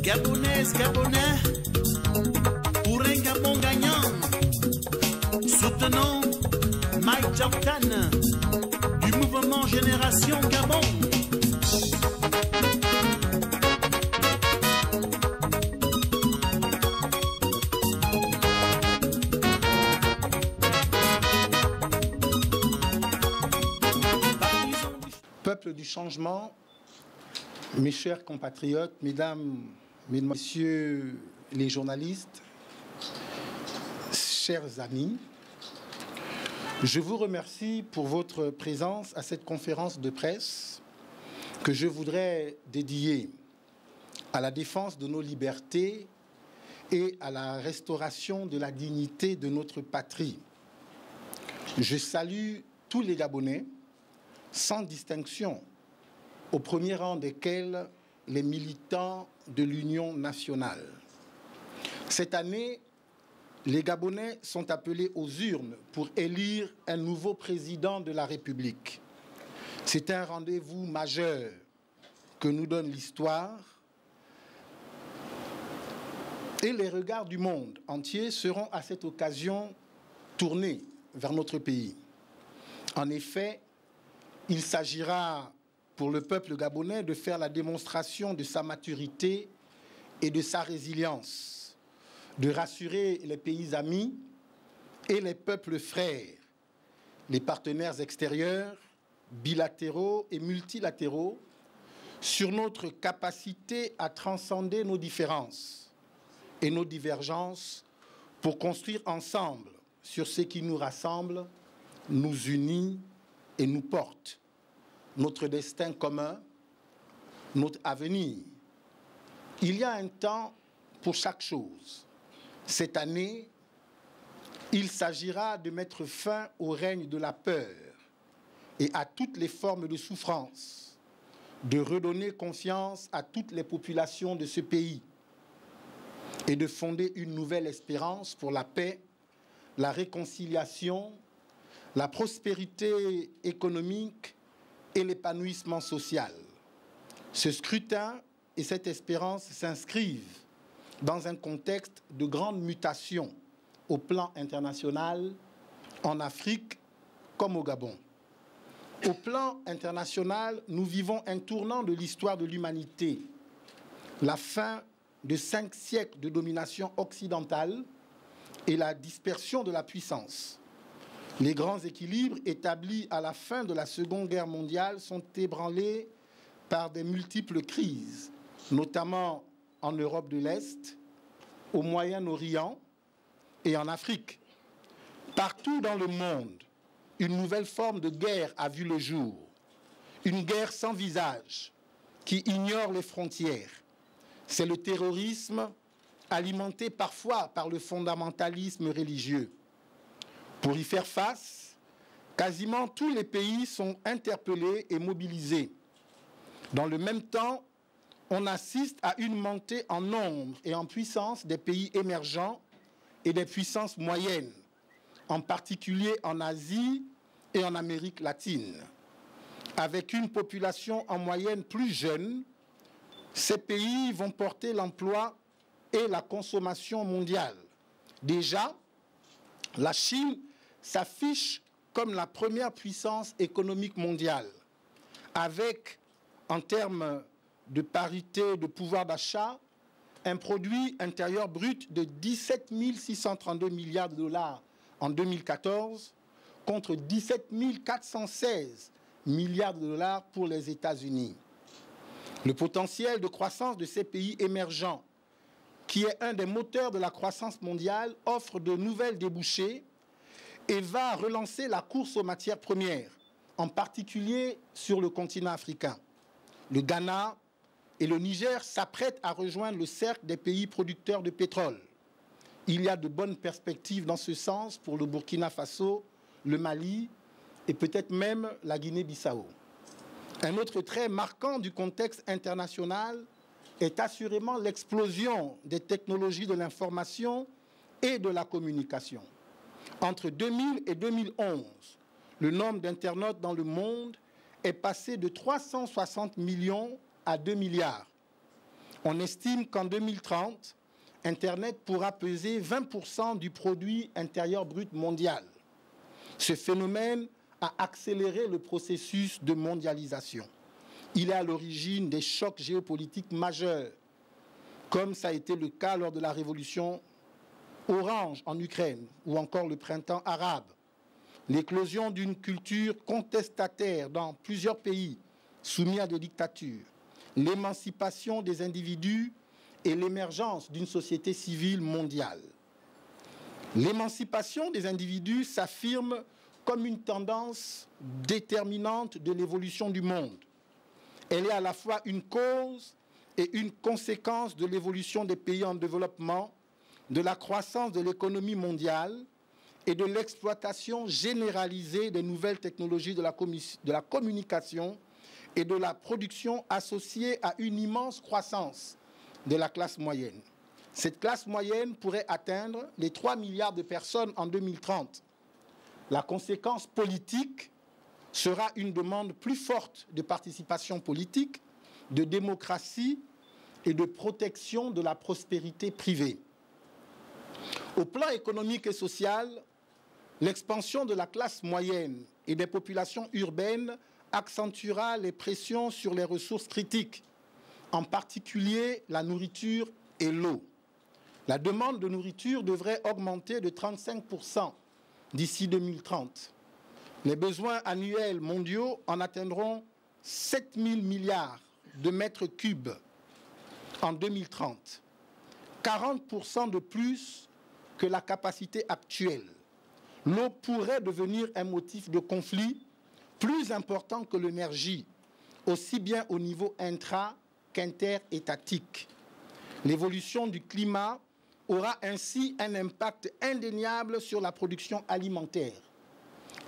Gabonaises, Gabonais, pour un Gabon gagnant, soutenons Mike Jordan du mouvement Génération Gabon. Peuple du changement, mes chers compatriotes, mesdames, messieurs les journalistes, chers amis, je vous remercie pour votre présence à cette conférence de presse que je voudrais dédier à la défense de nos libertés et à la restauration de la dignité de notre patrie. Je salue tous les Gabonais, sans distinction, au premier rang desquels les militants de l'Union nationale. Cette année, les Gabonais sont appelés aux urnes pour élire un nouveau président de la République. C'est un rendez-vous majeur que nous donne l'histoire et les regards du monde entier seront à cette occasion tournés vers notre pays. En effet, il s'agira pour le peuple gabonais de faire la démonstration de sa maturité et de sa résilience, de rassurer les pays amis et les peuples frères, les partenaires extérieurs, bilatéraux et multilatéraux, sur notre capacité à transcender nos différences et nos divergences pour construire ensemble sur ce qui nous rassemble, nous unit et nous porte, notre destin commun, notre avenir. Il y a un temps pour chaque chose. Cette année, il s'agira de mettre fin au règne de la peur et à toutes les formes de souffrance, de redonner confiance à toutes les populations de ce pays et de fonder une nouvelle espérance pour la paix, la réconciliation, la prospérité économique et l'épanouissement social. Ce scrutin et cette espérance s'inscrivent dans un contexte de grande mutation au plan international, en Afrique comme au Gabon. Au plan international, nous vivons un tournant de l'histoire de l'humanité, la fin de 5 siècles de domination occidentale et la dispersion de la puissance. Les grands équilibres établis à la fin de la Seconde Guerre mondiale sont ébranlés par des multiples crises, notamment en Europe de l'Est, au Moyen-Orient et en Afrique. Partout dans le monde, une nouvelle forme de guerre a vu le jour. Une guerre sans visage, qui ignore les frontières. C'est le terrorisme alimenté parfois par le fondamentalisme religieux. Pour y faire face, quasiment tous les pays sont interpellés et mobilisés. Dans le même temps, on assiste à une montée en nombre et en puissance des pays émergents et des puissances moyennes, en particulier en Asie et en Amérique latine. Avec une population en moyenne plus jeune, ces pays vont porter l'emploi et la consommation mondiale. Déjà, la Chine s'affiche comme la première puissance économique mondiale, avec, en termes de parité de pouvoir d'achat, un produit intérieur brut de 17 632 milliards de dollars en 2014 contre 17 416 milliards de dollars pour les États-Unis. Le potentiel de croissance de ces pays émergents, qui est un des moteurs de la croissance mondiale, offre de nouvelles débouchés et va relancer la course aux matières premières, en particulier sur le continent africain. Le Ghana et le Niger s'apprêtent à rejoindre le cercle des pays producteurs de pétrole. Il y a de bonnes perspectives dans ce sens pour le Burkina Faso, le Mali et peut-être même la Guinée-Bissau. Un autre trait marquant du contexte international est assurément l'explosion des technologies de l'information et de la communication. Entre 2000 et 2011, le nombre d'internautes dans le monde est passé de 360 millions à 2 milliards. On estime qu'en 2030, Internet pourra peser 20% du produit intérieur brut mondial. Ce phénomène a accéléré le processus de mondialisation. Il est à l'origine des chocs géopolitiques majeurs, comme ça a été le cas lors de la révolution orange en Ukraine ou encore le printemps arabe. L'éclosion d'une culture contestataire dans plusieurs pays soumis à des dictatures, l'émancipation des individus et l'émergence d'une société civile mondiale. L'émancipation des individus s'affirme comme une tendance déterminante de l'évolution du monde. Elle est à la fois une cause et une conséquence de l'évolution des pays en développement, de la croissance de l'économie mondiale et de l'exploitation généralisée des nouvelles technologies de la communication et de la production associée à une immense croissance de la classe moyenne. Cette classe moyenne pourrait atteindre les 3 milliards de personnes en 2030. La conséquence politique sera une demande plus forte de participation politique, de démocratie et de protection de la prospérité privée. Au plan économique et social, l'expansion de la classe moyenne et des populations urbaines accentuera les pressions sur les ressources critiques, en particulier la nourriture et l'eau. La demande de nourriture devrait augmenter de 35% d'ici 2030. Les besoins annuels mondiaux en atteindront 7 000 milliards de mètres cubes en 2030, 40% de plus que la capacité actuelle. L'eau pourrait devenir un motif de conflit plus important que l'énergie, aussi bien au niveau intra qu'interétatique. L'évolution du climat aura ainsi un impact indéniable sur la production alimentaire.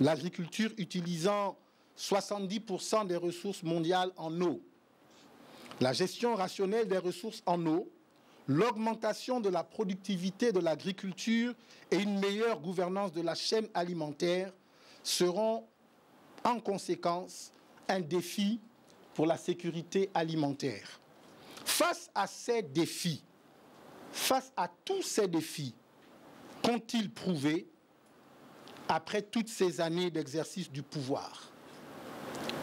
L'agriculture utilisant 70% des ressources mondiales en eau, la gestion rationnelle des ressources en eau, l'augmentation de la productivité de l'agriculture et une meilleure gouvernance de la chaîne alimentaire seront en conséquence un défi pour la sécurité alimentaire. Face à ces défis, face à tous ces défis, qu'ont-ils prouvé après toutes ces années d'exercice du pouvoir?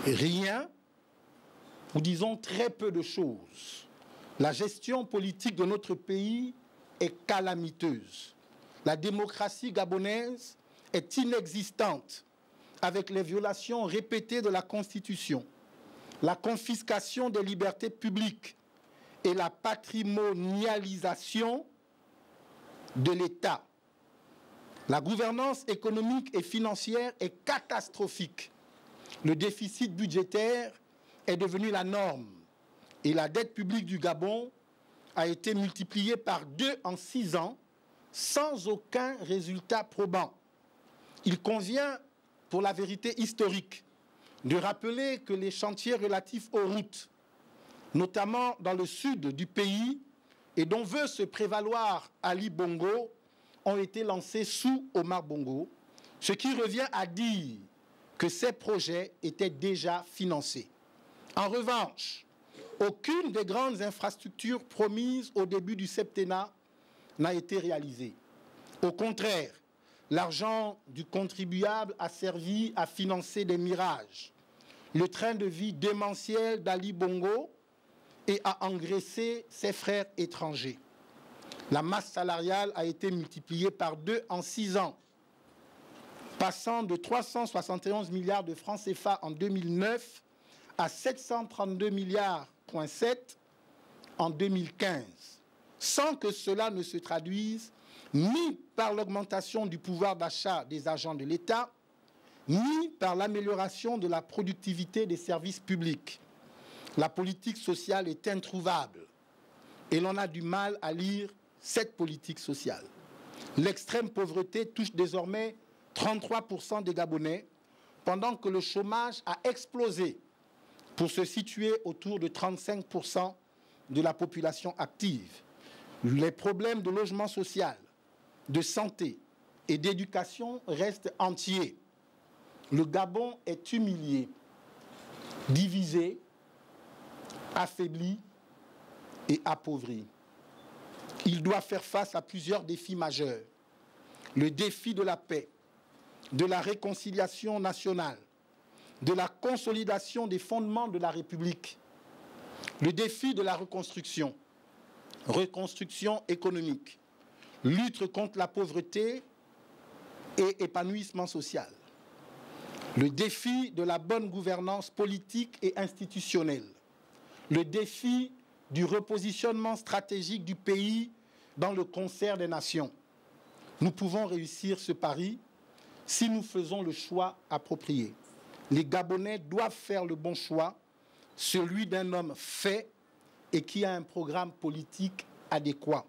Rien, ou disons très peu de choses. La gestion politique de notre pays est calamiteuse. La démocratie gabonaise est inexistante, avec les violations répétées de la Constitution, la confiscation des libertés publiques et la patrimonialisation de l'État. La gouvernance économique et financière est catastrophique. Le déficit budgétaire est devenu la norme et la dette publique du Gabon a été multipliée par 2 en 6 ans sans aucun résultat probant. Il convient, pour la vérité historique, de rappeler que les chantiers relatifs aux routes, notamment dans le sud du pays, et dont veut se prévaloir Ali Bongo, ont été lancés sous Omar Bongo, ce qui revient à dire que ces projets étaient déjà financés. En revanche, aucune des grandes infrastructures promises au début du septennat n'a été réalisée. Au contraire, l'argent du contribuable a servi à financer des mirages, le train de vie démentiel d'Ali Bongo et à engraisser ses frères étrangers. La masse salariale a été multipliée par 2 en 6 ans, passant de 371 milliards de francs CFA en 2009 à 732 milliards en 2015, sans que cela ne se traduise ni par l'augmentation du pouvoir d'achat des agents de l'État, ni par l'amélioration de la productivité des services publics. La politique sociale est introuvable et l'on a du mal à lire cette politique sociale. L'extrême pauvreté touche désormais 33% des Gabonais, pendant que le chômage a explosé pour se situer autour de 35% de la population active. Les problèmes de logement social, de santé et d'éducation restent entiers. Le Gabon est humilié, divisé, affaibli, et appauvri. Il doit faire face à plusieurs défis majeurs. Le défi de la paix, de la réconciliation nationale, de la consolidation des fondements de la République, le défi de la reconstruction économique, lutte contre la pauvreté et épanouissement social, le défi de la bonne gouvernance politique et institutionnelle, le défi du repositionnement stratégique du pays dans le concert des nations. Nous pouvons réussir ce pari si nous faisons le choix approprié. Les Gabonais doivent faire le bon choix, celui d'un homme fait et qui a un programme politique adéquat.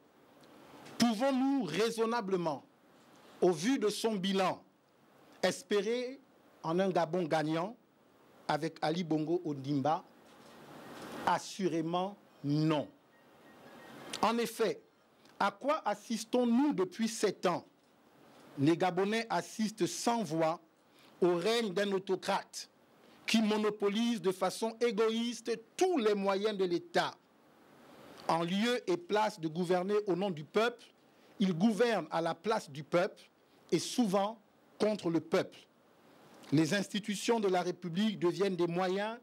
Pouvons-nous raisonnablement, au vu de son bilan, espérer en un Gabon gagnant avec Ali Bongo Ondimba? Assurément non. En effet, à quoi assistons-nous depuis 7 ans? Les Gabonais assistent sans voix au règne d'un autocrate qui monopolise de façon égoïste tous les moyens de l'État. En lieu et place de gouverner au nom du peuple, il gouverne à la place du peuple et souvent contre le peuple. Les institutions de la République deviennent des moyens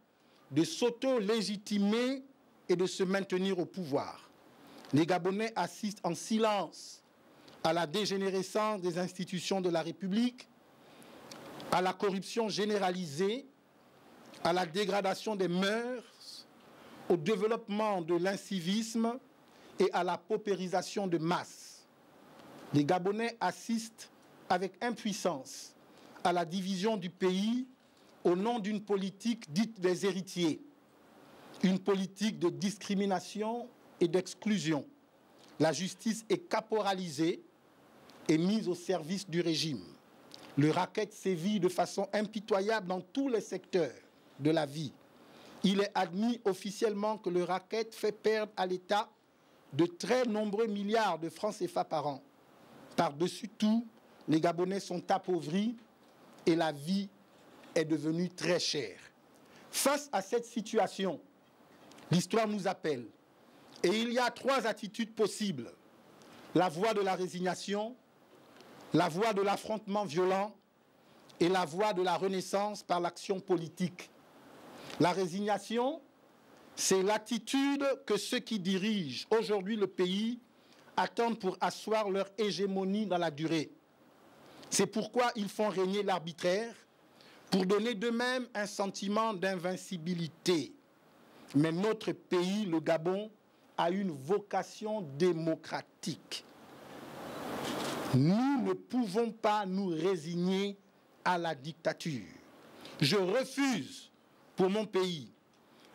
de s'auto-légitimer et de se maintenir au pouvoir. Les Gabonais assistent en silence à la dégénérescence des institutions de la République, à la corruption généralisée, à la dégradation des mœurs, au développement de l'incivisme et à la paupérisation de masse. Les Gabonais assistent avec impuissance à la division du pays au nom d'une politique dite des héritiers, une politique de discrimination et d'exclusion. La justice est caporalisée et mise au service du régime. Le racket sévit de façon impitoyable dans tous les secteurs de la vie. Il est admis officiellement que le racket fait perdre à l'État de très nombreux milliards de francs CFA par an. Par-dessus tout, les Gabonais sont appauvris et la vie est devenue très chère. Face à cette situation, l'histoire nous appelle. Et il y a 3 attitudes possibles. La voie de la résignation, la voie de l'affrontement violent et la voie de la renaissance par l'action politique. La résignation, c'est l'attitude que ceux qui dirigent aujourd'hui le pays attendent pour asseoir leur hégémonie dans la durée. C'est pourquoi ils font régner l'arbitraire, pour donner d'eux-mêmes un sentiment d'invincibilité. Mais notre pays, le Gabon, a une vocation démocratique. Nous ne pouvons pas nous résigner à la dictature. Je refuse, pour mon pays,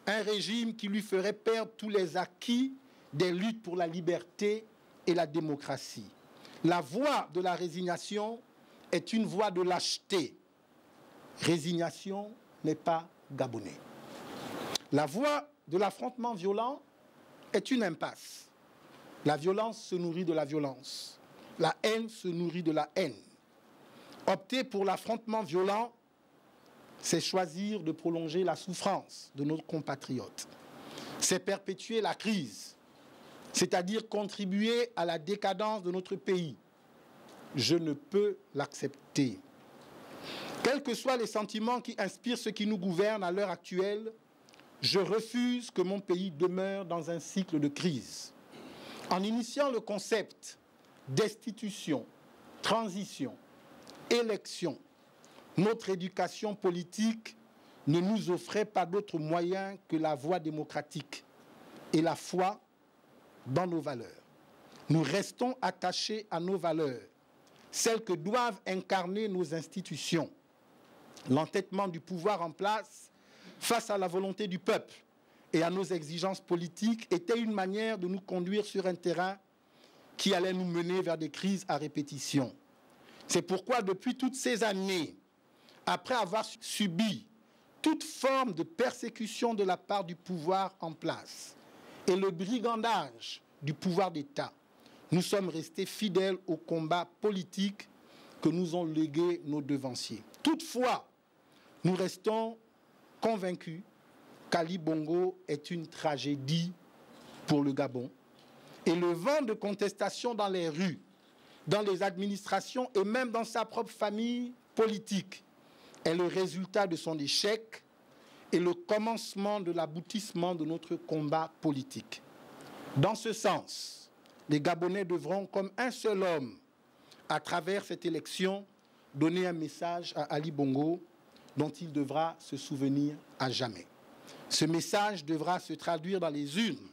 un régime qui lui ferait perdre tous les acquis des luttes pour la liberté et la démocratie. La voie de la résignation est une voie de lâcheté. Résignation n'est pas gabonais. La voie de l'affrontement violent est une impasse. La violence se nourrit de la violence. La haine se nourrit de la haine. Opter pour l'affrontement violent, c'est choisir de prolonger la souffrance de nos compatriotes. C'est perpétuer la crise, c'est-à-dire contribuer à la décadence de notre pays. Je ne peux l'accepter. Quels que soient les sentiments qui inspirent ceux qui nous gouvernent à l'heure actuelle, je refuse que mon pays demeure dans un cycle de crise. En initiant le concept destitution, transition, élection, notre éducation politique ne nous offrait pas d'autre moyen que la voie démocratique et la foi dans nos valeurs. Nous restons attachés à nos valeurs, celles que doivent incarner nos institutions. L'entêtement du pouvoir en place face à la volonté du peuple et à nos exigences politiques était une manière de nous conduire sur un terrain qui allait nous mener vers des crises à répétition. C'est pourquoi depuis toutes ces années, après avoir subi toute forme de persécution de la part du pouvoir en place et le brigandage du pouvoir d'État, nous sommes restés fidèles au combat politique que nous ont légué nos devanciers. Toutefois, nous restons convaincus qu'Ali Bongo est une tragédie pour le Gabon. Et le vent de contestation dans les rues, dans les administrations et même dans sa propre famille politique est le résultat de son échec et le commencement de l'aboutissement de notre combat politique. Dans ce sens, les Gabonais devront, comme un seul homme, à travers cette élection, donner un message à Ali Bongo dont il devra se souvenir à jamais. Ce message devra se traduire dans les urnes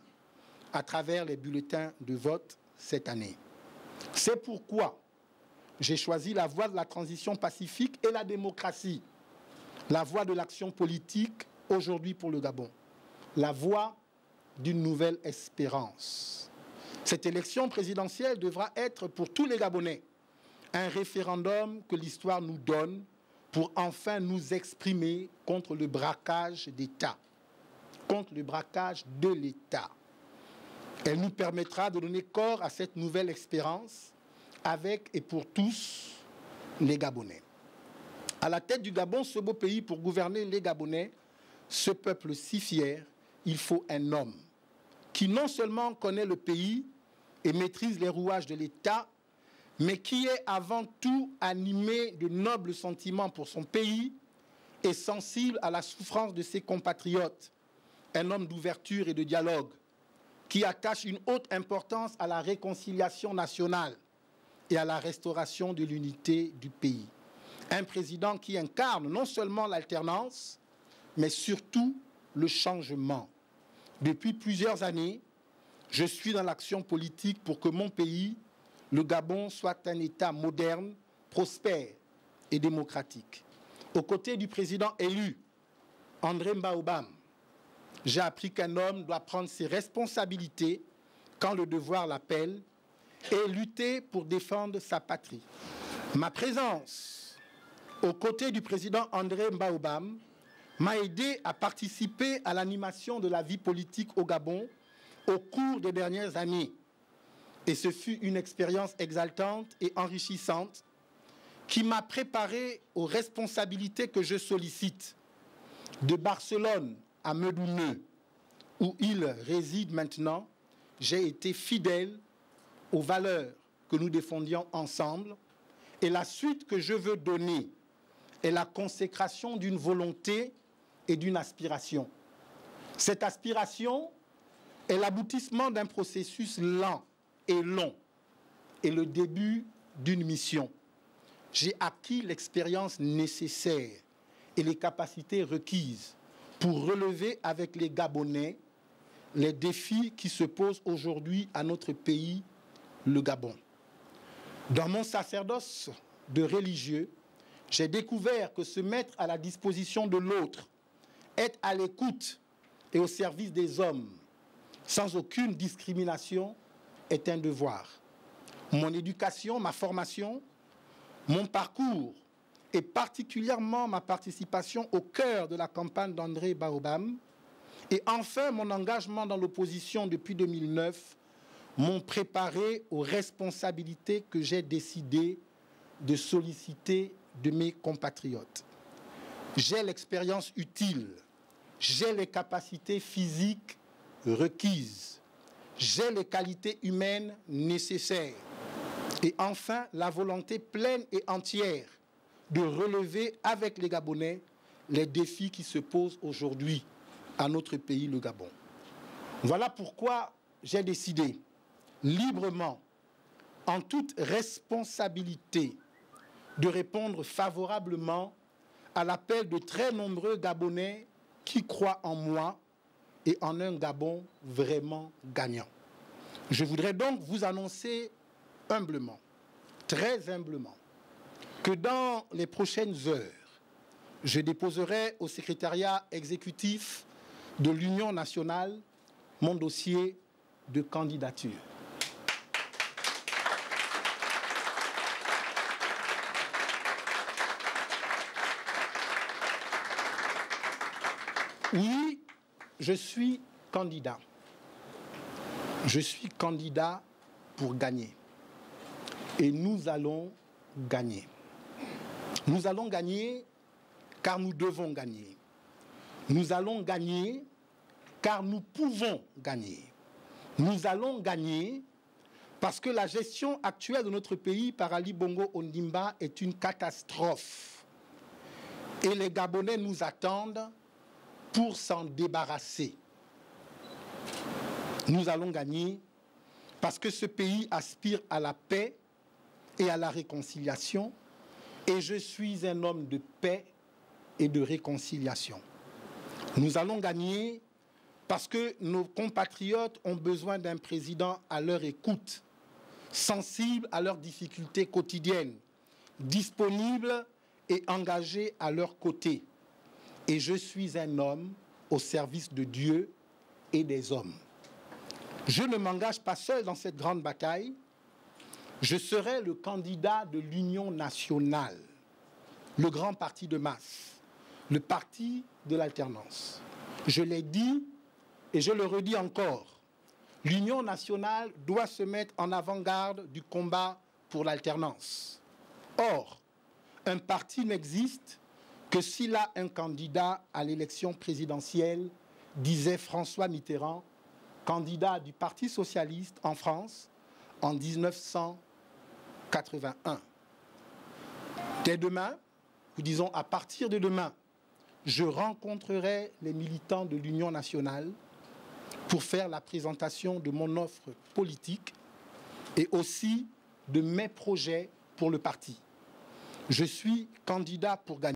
à travers les bulletins de vote cette année. C'est pourquoi j'ai choisi la voie de la transition pacifique et la démocratie, la voie de l'action politique aujourd'hui pour le Gabon, la voie d'une nouvelle espérance. Cette élection présidentielle devra être pour tous les Gabonais un référendum que l'histoire nous donne pour enfin nous exprimer contre le braquage d'État, contre le braquage de l'État. Elle nous permettra de donner corps à cette nouvelle espérance avec et pour tous les Gabonais. À la tête du Gabon, ce beau pays pour gouverner les Gabonais, ce peuple si fier, il faut un homme qui non seulement connaît le pays et maîtrise les rouages de l'État, mais qui est avant tout animé de nobles sentiments pour son pays et sensible à la souffrance de ses compatriotes. Un homme d'ouverture et de dialogue qui attache une haute importance à la réconciliation nationale et à la restauration de l'unité du pays. Un président qui incarne non seulement l'alternance, mais surtout le changement. Depuis plusieurs années, je suis dans l'action politique pour que mon pays, le Gabon, soit un État moderne, prospère et démocratique. Aux côtés du président élu, André Mbaobam, j'ai appris qu'un homme doit prendre ses responsabilités quand le devoir l'appelle et lutter pour défendre sa patrie. Ma présence aux côtés du président André Mbaobam m'a aidé à participer à l'animation de la vie politique au Gabon au cours des dernières années. Et ce fut une expérience exaltante et enrichissante qui m'a préparé aux responsabilités que je sollicite. De Barcelone à Medoune, où il réside maintenant, j'ai été fidèle aux valeurs que nous défendions ensemble. Et la suite que je veux donner est la consécration d'une volonté et d'une aspiration. Cette aspiration est l'aboutissement d'un processus lent et long et le début d'une mission. J'ai acquis l'expérience nécessaire et les capacités requises pour relever avec les Gabonais les défis qui se posent aujourd'hui à notre pays, le Gabon. Dans mon sacerdoce de religieux, j'ai découvert que se mettre à la disposition de l'autre, être à l'écoute et au service des hommes, sans aucune discrimination, est un devoir. Mon éducation, ma formation, mon parcours et particulièrement ma participation au cœur de la campagne d'André Mbaobam et enfin mon engagement dans l'opposition depuis 2009 m'ont préparé aux responsabilités que j'ai décidé de solliciter de mes compatriotes. J'ai l'expérience utile, j'ai les capacités physiques requises, j'ai les qualités humaines nécessaires et enfin la volonté pleine et entière de relever avec les Gabonais les défis qui se posent aujourd'hui à notre pays, le Gabon. Voilà pourquoi j'ai décidé librement, en toute responsabilité, de répondre favorablement à l'appel de très nombreux Gabonais qui croient en moi et en un Gabon vraiment gagnant. Je voudrais donc vous annoncer humblement, très humblement, que dans les prochaines heures, je déposerai au secrétariat exécutif de l'Union nationale mon dossier de candidature. Oui, je suis candidat. Je suis candidat pour gagner. Et nous allons gagner. Nous allons gagner car nous devons gagner. Nous allons gagner car nous pouvons gagner. Nous allons gagner parce que la gestion actuelle de notre pays par Ali Bongo Ondimba est une catastrophe. Et les Gabonais nous attendent pour s'en débarrasser. Nous allons gagner parce que ce pays aspire à la paix et à la réconciliation. Et je suis un homme de paix et de réconciliation. Nous allons gagner parce que nos compatriotes ont besoin d'un président à leur écoute, sensible à leurs difficultés quotidiennes, disponible et engagé à leur côté. Et je suis un homme au service de Dieu et des hommes. Je ne m'engage pas seul dans cette grande bataille. Je serai le candidat de l'Union nationale, le grand parti de masse, le parti de l'alternance. Je l'ai dit et je le redis encore. L'Union nationale doit se mettre en avant-garde du combat pour l'alternance. Or, un parti n'existe que s'il a un candidat à l'élection présidentielle, disait François Mitterrand, candidat du Parti socialiste en France en 1981. Dès demain, ou disons à partir de demain, je rencontrerai les militants de l'Union nationale pour faire la présentation de mon offre politique et aussi de mes projets pour le parti. Je suis candidat pour gagner.